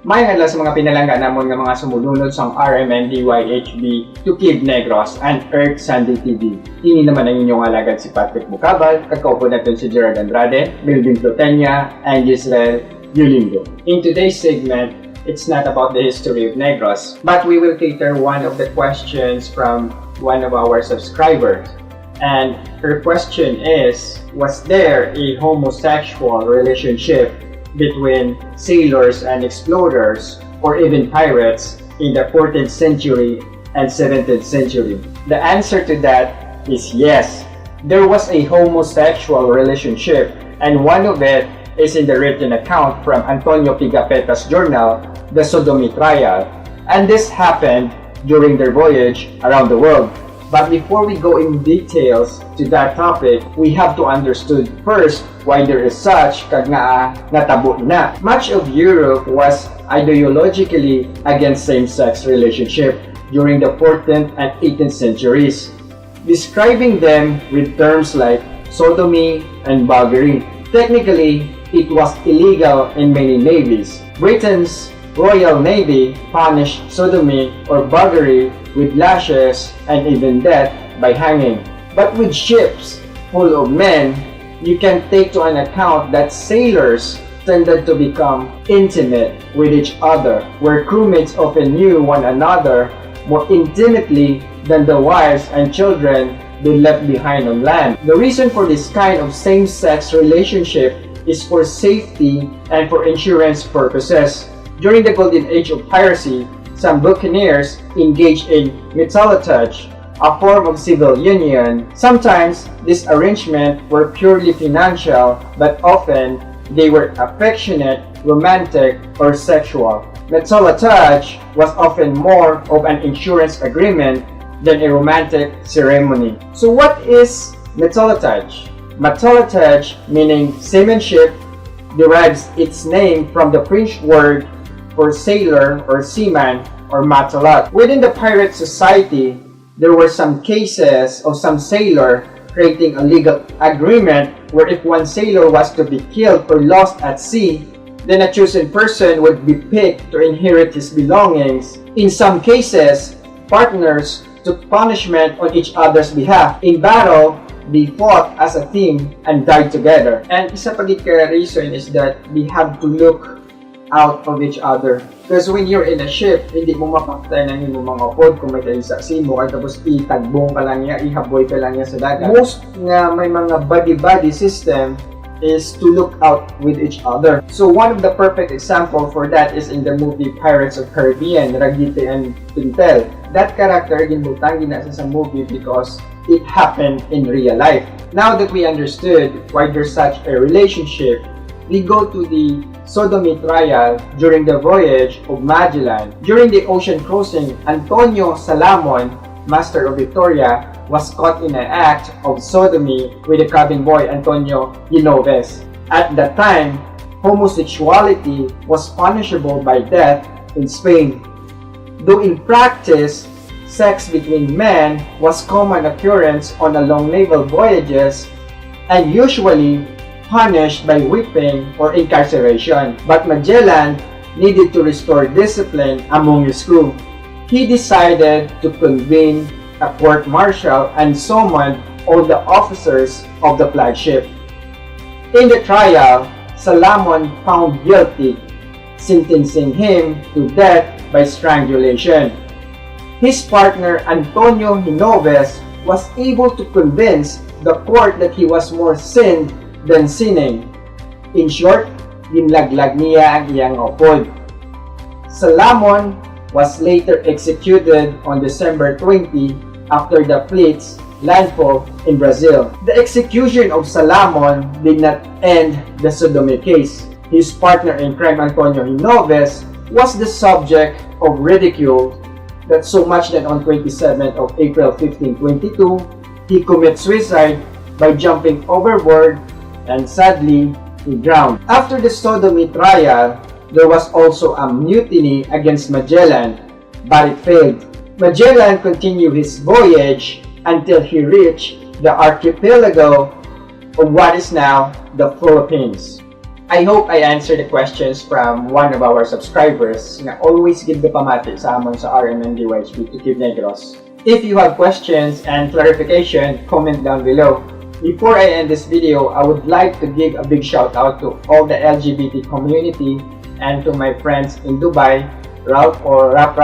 May hadla sa mga pinalangga namon nga mga sumulunod sang RMNDYHB to Kid Negros and Earth Sunday TV. Ini naman ang inyong alagad si Patrick Bucabal, kakaupo natin si Gerard Andrade, Melvin Plotenia, and Israel Yulindo. In today's segment, it's not about the history of Negros, but we will cater one of the questions from one of our subscribers. And her question is, was there a homosexual relationship between sailors and explorers, or even pirates, in the 14th century and 17th century? The answer to that is yes. There was a homosexual relationship, and one of it is in the written account from Antonio Pigafetta's journal, the Sodomy Trial, and this happened during their voyage around the world. But before we go in details to that topic, we have to understand first why there is such kag nga natabo na. Much of Europe was ideologically against same-sex relationship during the 14th and 18th centuries, describing them with terms like sodomy and Bergreen. Technically, it was illegal in many navies. Britain's Royal Navy punished sodomy or Bergreen with lashes and even death by hanging. But with ships full of men, you can take to an account that sailors tended to become intimate with each other, where crewmates often knew one another more intimately than the wives and children they left behind on land. The reason for this kind of same-sex relationship is for safety and for insurance purposes. During the golden age of piracy, some buccaneers engaged in metalotage, a form of civil union. Sometimes, these arrangements were purely financial, but often they were affectionate, romantic, or sexual. Metalotage was often more of an insurance agreement than a romantic ceremony. So what is metalotage? Metalotage, meaning seamanship, derives its name from the French word for sailor or seaman or matelot. Within the pirate society, there were some cases of some sailor creating a legal agreement where if one sailor was to be killed or lost at sea, then a chosen person would be picked to inherit his belongings. In some cases, partners took punishment on each other's behalf. In battle, they fought as a team and died together. And isa pa gid ka reason is that we have to look out of each other. Because when you're in a ship, hindi mo mapakta ng imong mga pod kung may kaisa-si mo at tapos itagbong ka lang niya, ihaboy ka lang niya sa dagat. Most nga may mga buddy-buddy system is to look out with each other. So one of the perfect example for that is in the movie Pirates of Caribbean, Ragite and Pintel. That character ginbutang ginasa sa movie because it happened in real life. Now that we understood why there's such a relationship, we go to the Sodomy Trial during the voyage of Magellan. During the ocean crossing, Antonio Salamon, master of Victoria, was caught in an act of sodomy with the cabin boy Antonio Genoves. At that time, homosexuality was punishable by death in Spain. Though in practice, sex between men was common occurrence on the long naval voyages and usually punished by whipping or incarceration. But Magellan needed to restore discipline among his crew. He decided to convene a court-martial and summoned all the officers of the flagship. In the trial, Salamon found guilty, sentencing him to death by strangulation. His partner Antonio Genoves was able to convince the court that he was more sinned than sinning. In short, ginlaglag niya ang iyang opod. Salamon was later executed on December 20 after the fleet's landfall in Brazil. The execution of Salamon did not end the sodomy case. His partner in crime, Antonio Genoves, was the subject of ridicule that so much that on 27th of April 1522, he committed suicide by jumping overboard and sadly, he drowned. After the Sodomy Trial, there was also a mutiny against Magellan, but it failed. Magellan continued his voyage until he reached the archipelago of what is now the Philippines. I hope I answered the questions from one of our subscribers na always give the pamati sa amon sa RMNDYHB to Keep Negros. If you have questions and clarification, comment down below. Before I end this video, I would like to give a big shout out to all the LGBT community and to my friends in Dubai, Ralph or Rap.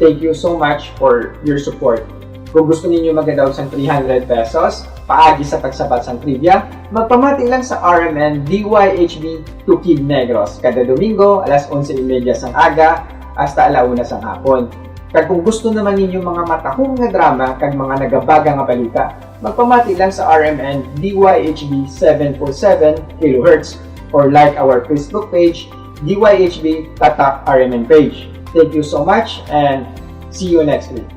Thank you so much for your support. Kung gusto ninyo magadaw sa 300 pesos, paagi sa pagsabat sa trivia, magpamati lang sa RMN DYHB to Keep Negros kada Domingo, alas 11:30 sang aga, hasta alauna sang hapon. Kag kung gusto naman ninyo mga matahong nga drama kag mga nagabaga nga balita, magpamati lang sa RMN DYHB 747 kHz or like our Facebook page, DYHB Tatak RMN page. Thank you so much and see you next week.